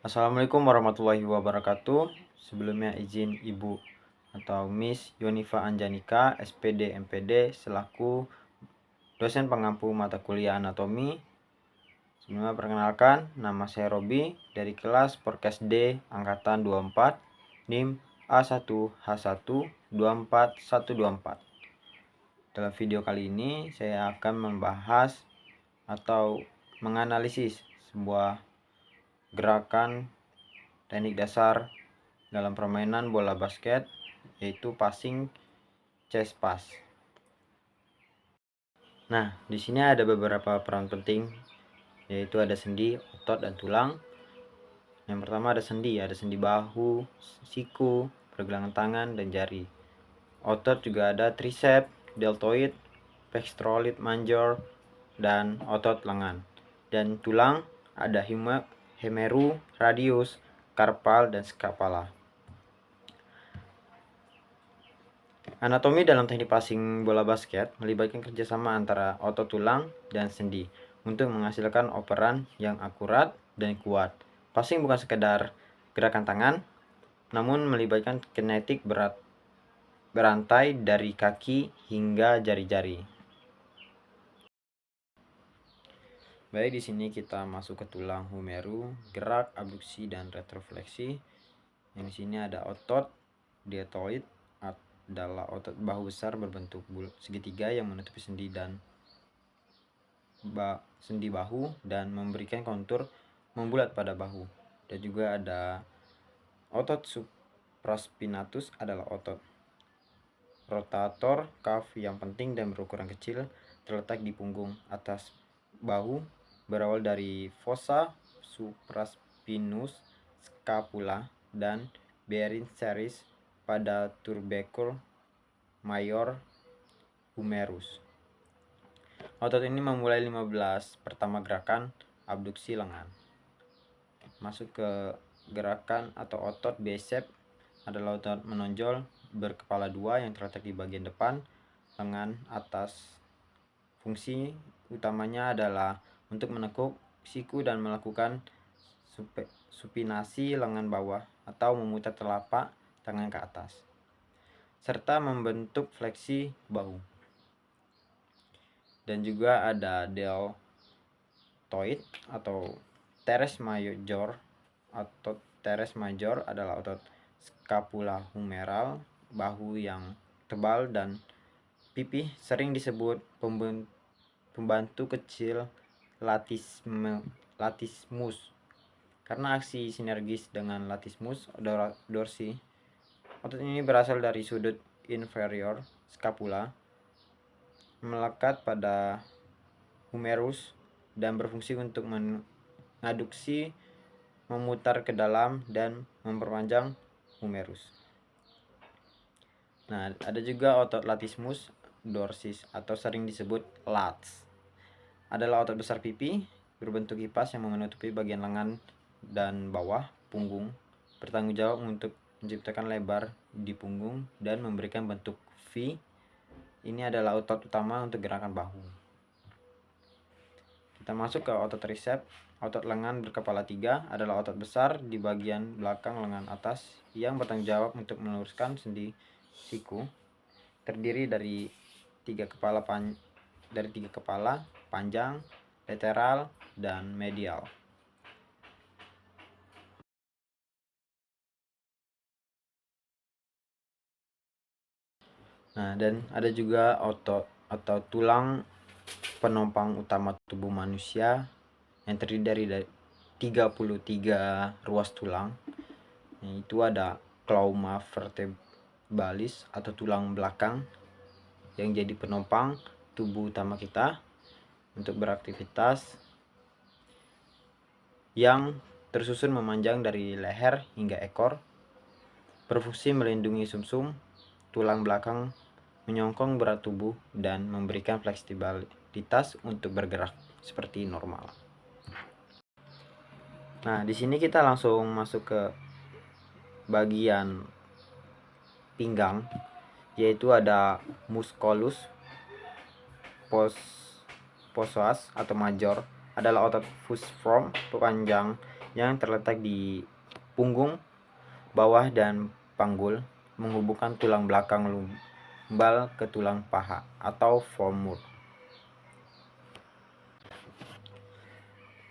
Assalamualaikum warahmatullahi wabarakatuh. Sebelumnya izin Ibu atau Miss Yonifa Anjanika, SPD MPD selaku dosen pengampu mata kuliah anatomi. Sebelumnya perkenalkan, nama saya Robi dari kelas Porkes D angkatan 24 NIM A1H1 24124. Dalam video kali ini saya akan membahas atau menganalisis sebuah gerakan teknik dasar dalam permainan bola basket, yaitu passing chest pass. Nah, di sini ada beberapa peran penting, yaitu ada sendi, otot, dan tulang. Yang pertama ada sendi bahu, siku, pergelangan tangan, dan jari. Otot juga ada tricep, deltoid, pectoralis major, dan otot lengan. Dan tulang ada humeru, radius, carpal, dan scapula. Anatomi dalam teknik passing bola basket melibatkan kerjasama antara otot tulang dan sendi untuk menghasilkan operan yang akurat dan kuat. Passing bukan sekedar gerakan tangan, namun melibatkan kinetik berantai dari kaki hingga jari-jari. Baik, di sini kita masuk ke tulang humeru, gerak, abduksi, dan retrofleksi. Yang di sini ada otot deltoid, adalah otot bahu besar berbentuk segitiga yang menutupi sendi bahu dan memberikan kontur membulat pada bahu. Dan juga ada otot supraspinatus, adalah otot rotator cuff yang penting dan berukuran kecil, terletak di punggung atas bahu, berawal dari fossa supraspinous scapula dan bearing series pada tubercle major humerus. Otot ini memulai 15 pertama gerakan abduksi lengan. Masuk ke gerakan atau otot bicep, adalah otot menonjol berkepala dua yang terletak di bagian depan lengan atas. Fungsi utamanya adalah untuk menekuk siku dan melakukan supinasi lengan bawah atau memutar telapak tangan ke atas, serta membentuk fleksi bahu. Dan juga ada deltoid atau teres major. Otot teres major adalah otot scapula humeral, bahu yang tebal dan pipih, sering disebut pembantu kecil latissimus karena aksi sinergis dengan latissimus dorsi. Otot ini berasal dari sudut inferior scapula, melekat pada humerus dan berfungsi untuk mengaduksi, memutar ke dalam, dan memperpanjang humerus. Nah, ada juga otot latissimus dorsis atau sering disebut lats. Adalah otot besar pipi berbentuk kipas yang menutupi bagian lengan dan bawah punggung, bertanggung jawab untuk menciptakan lebar di punggung dan memberikan bentuk V. Ini adalah otot utama untuk gerakan bahu. Kita masuk ke otot tricep. Otot lengan berkepala 3 adalah otot besar di bagian belakang lengan atas yang bertanggung jawab untuk meluruskan sendi siku. Terdiri dari 3 kepala panjang, lateral, dan medial. Nah, dan ada juga otot atau tulang penopang utama tubuh manusia yang terdiri dari 33 ruas tulang. Itu ada clauma vertebralis atau tulang belakang yang jadi penopang tubuh utama kita untuk beraktivitas, yang tersusun memanjang dari leher hingga ekor, berfungsi melindungi sumsum tulang belakang, menyongkong berat tubuh, dan memberikan fleksibilitas untuk bergerak seperti normal. Nah, di sini kita langsung masuk ke bagian pinggang, yaitu ada musculus possuus atau major, adalah otot fusiform panjang yang terletak di punggung, bawah, dan panggul, menghubungkan tulang belakang lumbal ke tulang paha atau femur.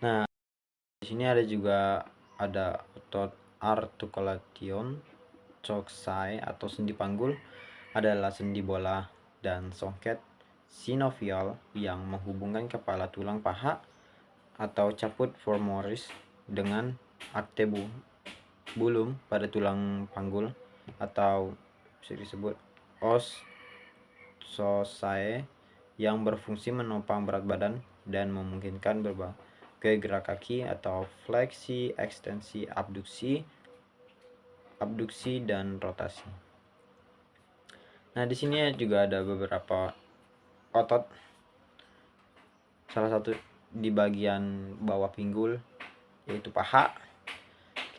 Nah, di sini ada juga otot articulation coxae atau sendi panggul, adalah sendi bola dan songket sinovial yang menghubungkan kepala tulang paha atau caput femoris dengan bulum pada tulang panggul, atau bisa disebut os sociae, yang berfungsi menopang berat badan dan memungkinkan berbagai gerak kaki atau fleksi, ekstensi, abduksi, dan rotasi. Nah, di sini juga ada beberapa otot. Salah satu di bagian bawah pinggul yaitu paha.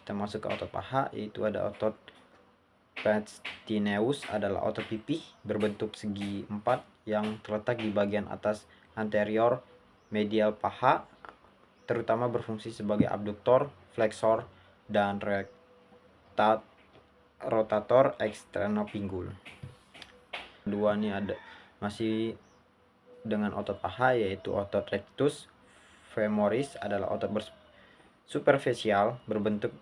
Kita masuk ke otot paha, yaitu ada otot pectineus, adalah otot pipih berbentuk segi 4 yang terletak di bagian atas anterior medial paha, terutama berfungsi sebagai abduktor, fleksor, dan rotator eksternopinggul. Kedua nih ada masih dengan otot paha, yaitu otot rectus femoris, adalah otot superficial berbentuk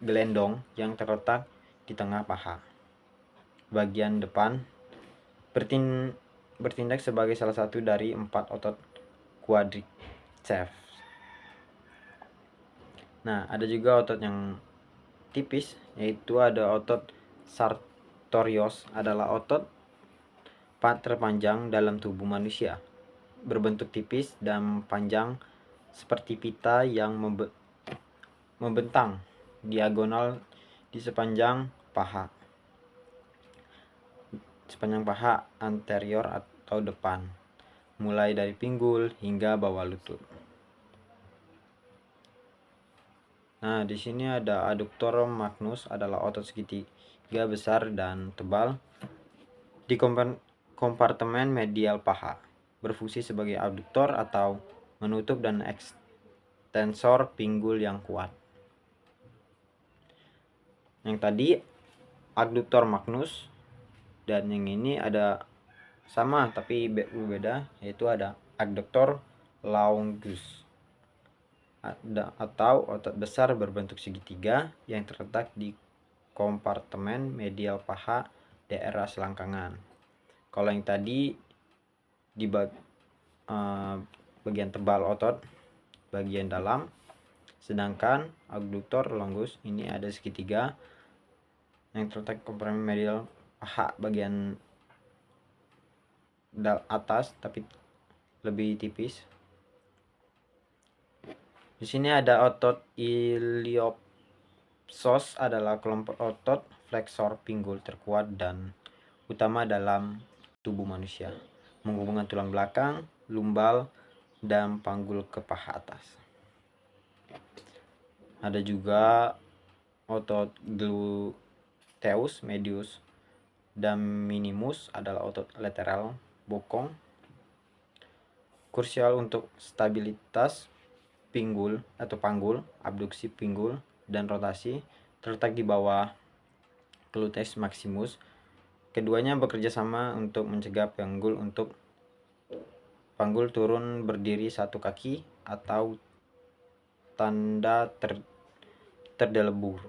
gelendong yang terletak di tengah paha. Bagian depan bertindak sebagai salah satu dari 4 otot quadriceps. Nah, ada juga otot yang tipis, yaitu ada otot sartorius, adalah otot terpanjang dalam tubuh manusia, berbentuk tipis dan panjang seperti pita yang membentang diagonal di sepanjang paha anterior atau depan, mulai dari pinggul hingga bawah lutut. Nah, di sini ada adductor magnus, adalah otot segitiga besar dan tebal di kompartemen medial paha, berfungsi sebagai abduktor atau menutup dan ekstensor pinggul yang kuat. Yang tadi adductor magnus, dan yang ini ada sama tapi berbeda, yaitu ada adductor longus atau otot besar berbentuk segitiga yang terletak di kompartemen medial paha daerah selangkangan. Kalau yang tadi di bagian tebal otot bagian dalam, sedangkan adductor longus ini ada segitiga yang terletak di kompartemen medial paha bagian atas tapi lebih tipis. Di sini ada otot iliopsoas, adalah kelompok otot fleksor pinggul terkuat dan utama dalam tubuh manusia, menghubungkan tulang belakang, lumbal, dan panggul ke paha atas. Ada juga otot gluteus medius dan minimus, adalah otot lateral bokong, krusial untuk stabilitas pinggul atau panggul, abduksi pinggul, dan rotasi, terletak di bawah gluteus maximus. Keduanya bekerja sama untuk mencegah panggul turun berdiri satu kaki atau tanda terdelebur.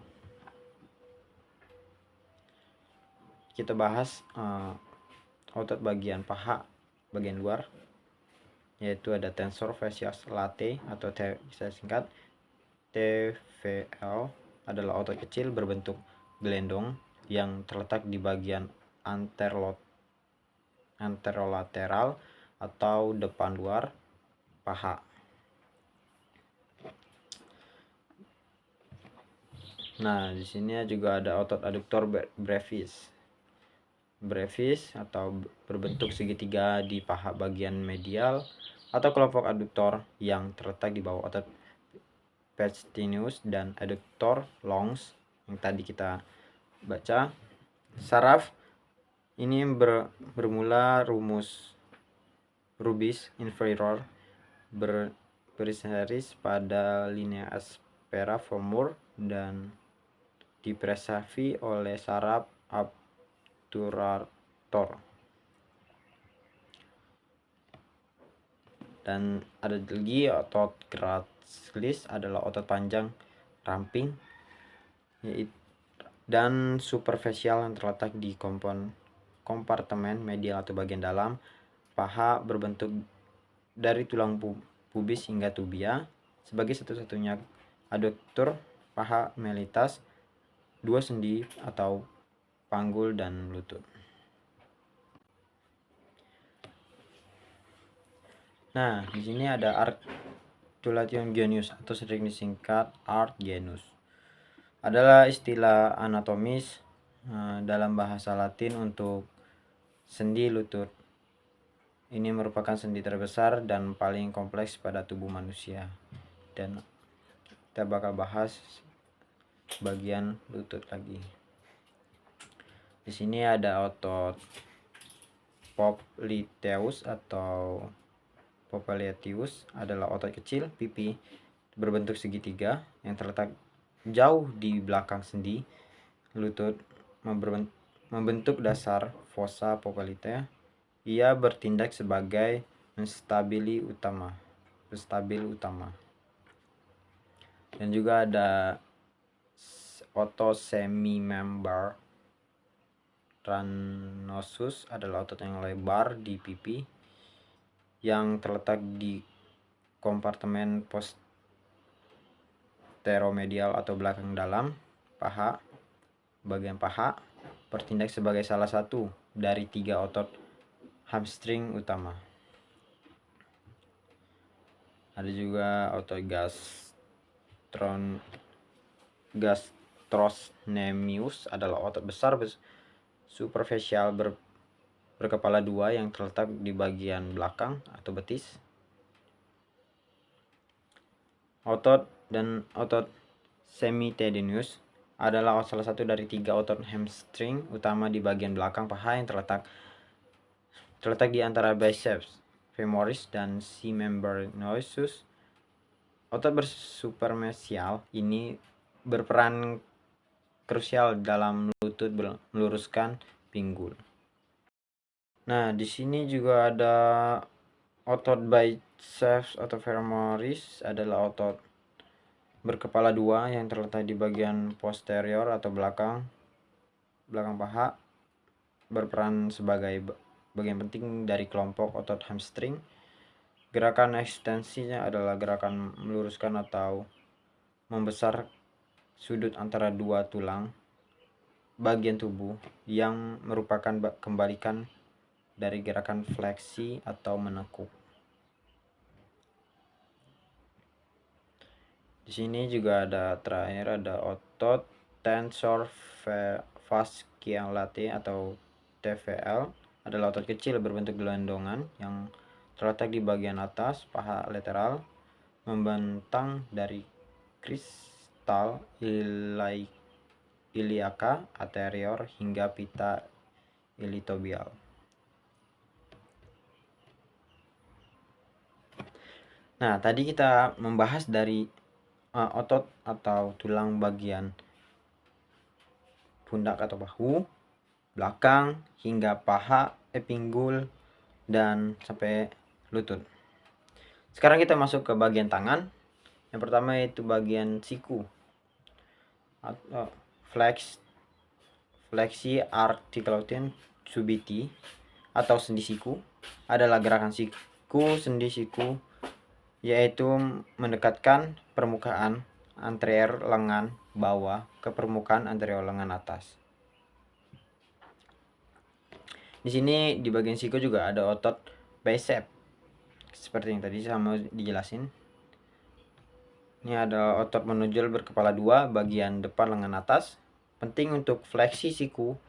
Kita bahas otot bagian paha bagian luar, yaitu ada tensor facialis latae atau bisa singkat TFL, adalah otot kecil berbentuk gelendong yang terletak di bagian anterolateral atau depan luar paha. Nah, di sini juga ada otot adductor brevis atau berbentuk segitiga di paha bagian medial atau kelompok adductor yang terletak di bawah otot pectineus dan adductor longus yang tadi kita baca. Saraf ini bermula rumus rubis inferior berbaris pada linea infra femur dan dipreservi oleh saraf obturator. Dan ada lagi otot gracilis adalah otot panjang ramping dan superficial yang terletak di kompartemen medial atau bagian dalam paha, berbentuk dari tulang pubis hingga tubia. Sebagai satu-satunya aduktor paha mellitus, dua sendi atau panggul dan lutut. Nah, di sini ada articulation genius atau sering disingkat art genus. Adalah istilah anatomis dalam bahasa Latin untuk sendi lutut. Ini merupakan sendi terbesar dan paling kompleks pada tubuh manusia. Dan kita bakal bahas bagian lutut lagi. Di sini ada otot popliteus atau popliteus adalah otot kecil pipi berbentuk segitiga yang terletak jauh di belakang sendi lutut, membentuk dasar fossa popltea. Ia bertindak sebagai penstabil utama. Dan juga ada otot semimembran ranosus adalah otot yang lebar di pipi yang terletak di kompartemen posteromedial atau belakang dalam paha. Bagian paha bertindak sebagai salah satu dari 3 otot hamstring utama. Ada juga otot gastrocnemius adalah otot besar superficial berkepala 2 yang terletak di bagian belakang atau betis. Otot semitendinous adalah salah satu dari 3 otot hamstring utama di bagian belakang paha yang terletak di antara biceps femoris dan semimembranosus. Otot bersupermesial ini berperan krusial dalam lutut meluruskan pinggul. Nah, di sini juga ada otot biceps atau femoris adalah otot berkepala 2 yang terletak di bagian posterior atau belakang paha, berperan sebagai bagian penting dari kelompok otot hamstring. Gerakan ekstensinya adalah gerakan meluruskan atau membesar sudut antara 2 tulang bagian tubuh yang merupakan kembalikan dari gerakan fleksi atau menekuk. Di sini juga ada otot tensor fasciolate atau TFL, adalah otot kecil berbentuk gelondongan yang terletak di bagian atas paha lateral, membentang dari kristal iliaca anterior hingga pita iliotibial. Nah, tadi kita membahas dari otot atau tulang bagian pundak atau bahu, belakang hingga paha, pinggul dan sampai lutut. Sekarang kita masuk ke bagian tangan. Yang pertama yaitu bagian siku. Fleksi articulation subiti atau sendi siku adalah gerakan sendi siku, yaitu mendekatkan permukaan anterior lengan bawah ke permukaan anterior lengan atas. Di sini di bagian siku juga ada otot bicep, seperti yang tadi sama dijelasin. Ini ada otot menonjol berkepala 2 bagian depan lengan atas, penting untuk fleksi siku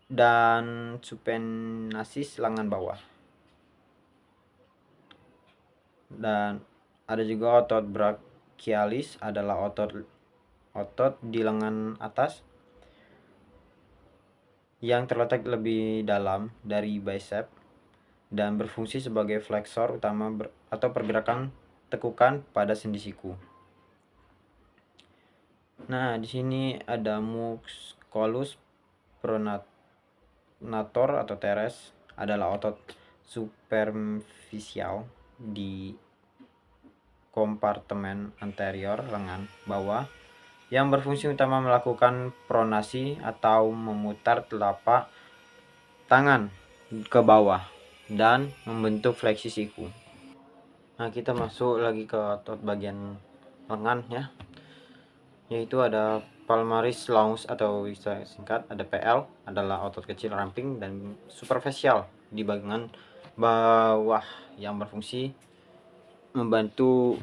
dan supinasis lengan bawah. Dan ada juga otot brachialis adalah otot di lengan atas yang terletak lebih dalam dari bicep dan berfungsi sebagai fleksor utama atau pergerakan tekukan pada sendi siku. Nah, di sini ada musculus pronator atau teres, adalah otot superficial di kompartemen anterior lengan bawah yang berfungsi utama melakukan pronasi atau memutar telapak tangan ke bawah dan membentuk fleksi siku. Nah, kita masuk lagi ke otot bagian lengan ya, yaitu ada palmaris longus atau bisa singkat ada PL, adalah otot kecil ramping dan superficial di bagian bawah yang berfungsi membantu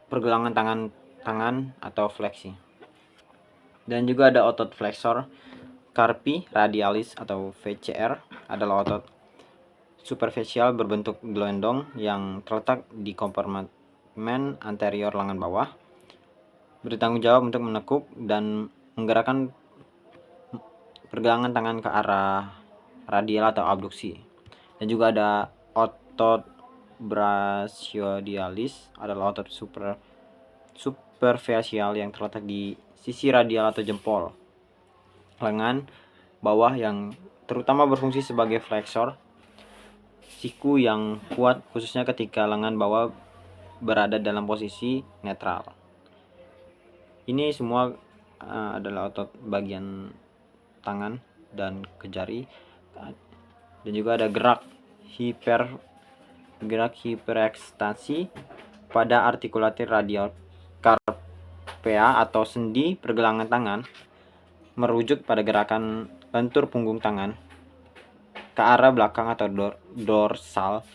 pergelangan tangan atau fleksi. Dan juga ada otot flexor carpi radialis atau VCR, adalah otot superficial berbentuk gelondong yang terletak di kompartemen anterior lengan bawah, bertanggung jawab untuk menekuk dan menggerakkan pergelangan tangan ke arah radial atau abduksi. Dan juga ada otot brachiodialis, adalah otot superficial yang terletak di sisi radial atau jempol lengan bawah yang terutama berfungsi sebagai flexor siku yang kuat, khususnya ketika lengan bawah berada dalam posisi netral. Ini semua adalah otot bagian tangan dan ke jari. Dan juga ada gerak hiperekstasi pada artikulator radial carpea atau sendi pergelangan tangan, merujuk pada gerakan lentur punggung tangan ke arah belakang atau dorsal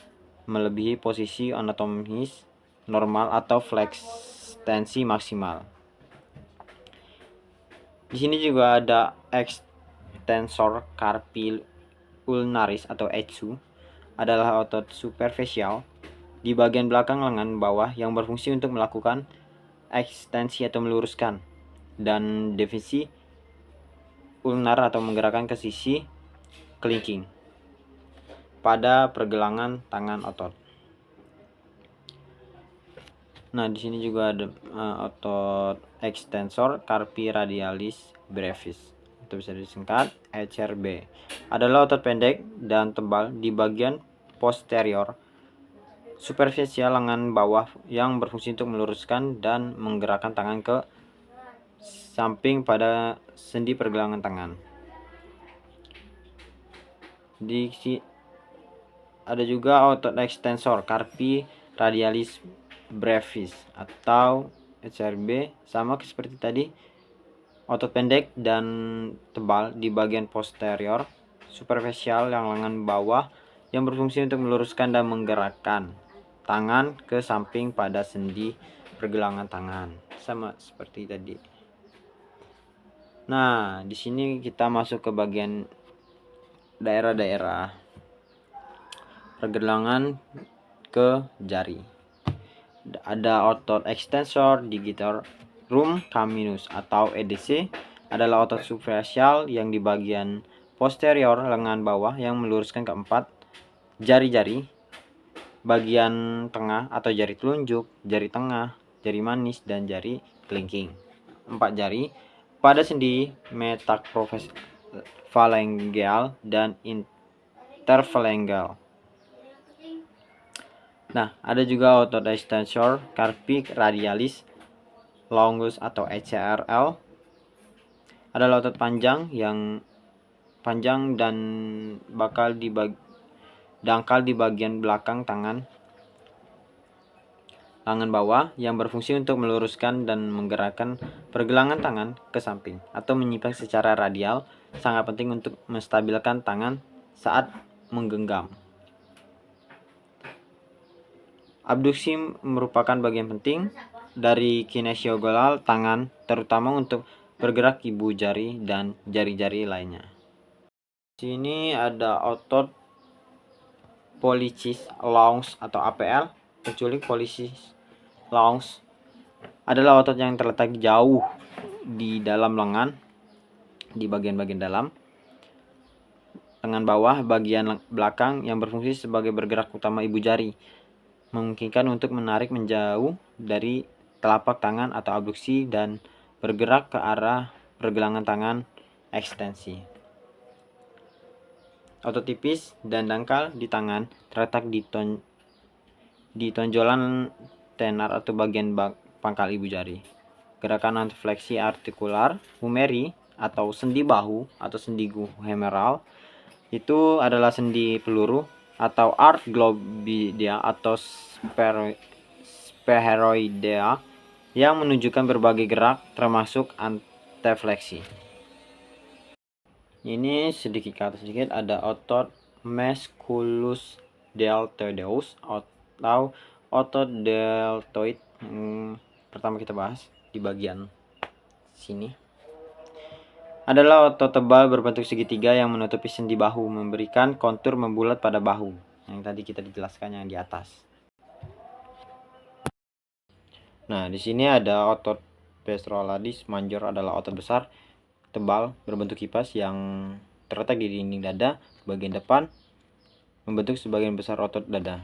melebihi posisi anatomis normal atau flekstensi maksimal. Di sini juga ada extensor carpi ulnaris atau EXU, adalah otot superficial di bagian belakang lengan bawah yang berfungsi untuk melakukan ekstensi atau meluruskan dan defisi ulnar atau menggerakkan ke sisi kelingking pada pergelangan tangan otot. Nah, di sini juga ada otot extensor carpi radialis brevis, itu bisa disingkat ECRB, adalah otot pendek dan tebal di bagian posterior superficial lengan bawah yang berfungsi untuk meluruskan dan menggerakkan tangan ke samping pada sendi pergelangan tangan. Ada juga otot extensor carpi radialis brevis atau ECRB, sama seperti tadi, otot pendek dan tebal di bagian posterior superficial yang lengan bawah yang berfungsi untuk meluruskan dan menggerakkan tangan ke samping pada sendi pergelangan tangan, sama seperti tadi. Nah, di sini kita masuk ke bagian daerah-daerah pergelangan ke jari. Ada otot extensor digitorum caminus atau EDC, adalah otot superficial yang di bagian posterior lengan bawah yang meluruskan keempat jari-jari bagian tengah atau jari telunjuk, jari tengah, jari manis, dan jari kelingking. 4 jari pada sendi metaphalangeal dan interphalangeal. Nah, ada juga otot extensor carpi radialis longus atau ECRL, adalah otot panjang dan dangkal di bagian belakang tangan lengan bawah yang berfungsi untuk meluruskan dan menggerakkan pergelangan tangan ke samping atau menyimpang secara radial, sangat penting untuk menstabilkan tangan saat menggenggam. Abduksi merupakan bagian penting dari kinesiologi tangan, terutama untuk bergerak ibu jari dan jari-jari lainnya. Di sini ada otot pollicis longus atau APL, penculik pollicis longus, adalah otot yang terletak jauh di dalam lengan, di bagian-bagian dalam lengan bawah bagian belakang yang berfungsi sebagai bergerak utama ibu jari, memungkinkan untuk menarik menjauh dari telapak tangan atau abduksi dan bergerak ke arah pergelangan tangan ekstensi. Otot tipis dan dangkal di tangan terletak di tonjolan tenar atau bagian pangkal ibu jari. Gerakan antifleksi artikular humeri atau sendi bahu atau sendi humeral itu adalah sendi peluru atau arc globidea atau spheroidea yang menunjukkan berbagai gerak termasuk antifleksi. Ini sedikit ke atas sedikit, ada otot musculus deltoideus atau otot deltoid. Pertama kita bahas di bagian sini adalah otot tebal berbentuk segitiga yang menutupi sendi bahu, memberikan kontur membulat pada bahu yang tadi kita dijelaskan yang di atas. Nah, di sini ada otot pectoralis major, adalah otot besar tebal berbentuk kipas yang terletak di dinding dada bagian depan, membentuk sebagian besar otot dada.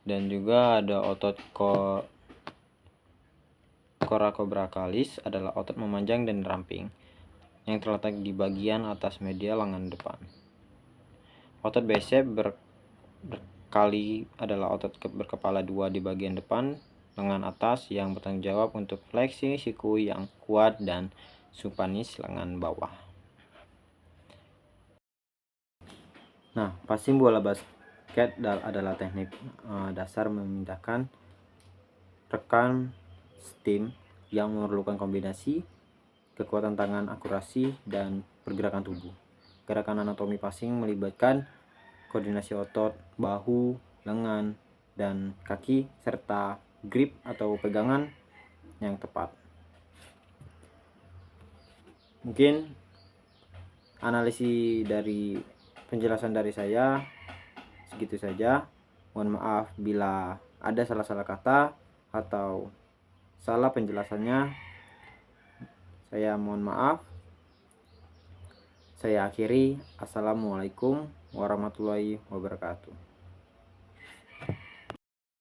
Dan juga ada otot coracobrachialis, adalah otot memanjang dan ramping yang terletak di bagian atas media lengan depan. Otot bicep berkali adalah otot berkepala dua di bagian depan lengan atas yang bertanggung jawab untuk fleksi siku yang kuat dan supanis lengan bawah. Nah, passing bola basket adalah teknik dasar memindahkan rekan stem yang memerlukan kombinasi kekuatan tangan, akurasi, dan pergerakan tubuh. Gerakan anatomi passing melibatkan koordinasi otot bahu, lengan, dan kaki serta grip atau pegangan yang tepat. Mungkin analisis dari penjelasan dari saya segitu saja. Mohon maaf bila ada salah-salah kata atau salah penjelasannya. Saya mohon maaf. Saya akhiri. Assalamualaikum warahmatullahi wabarakatuh.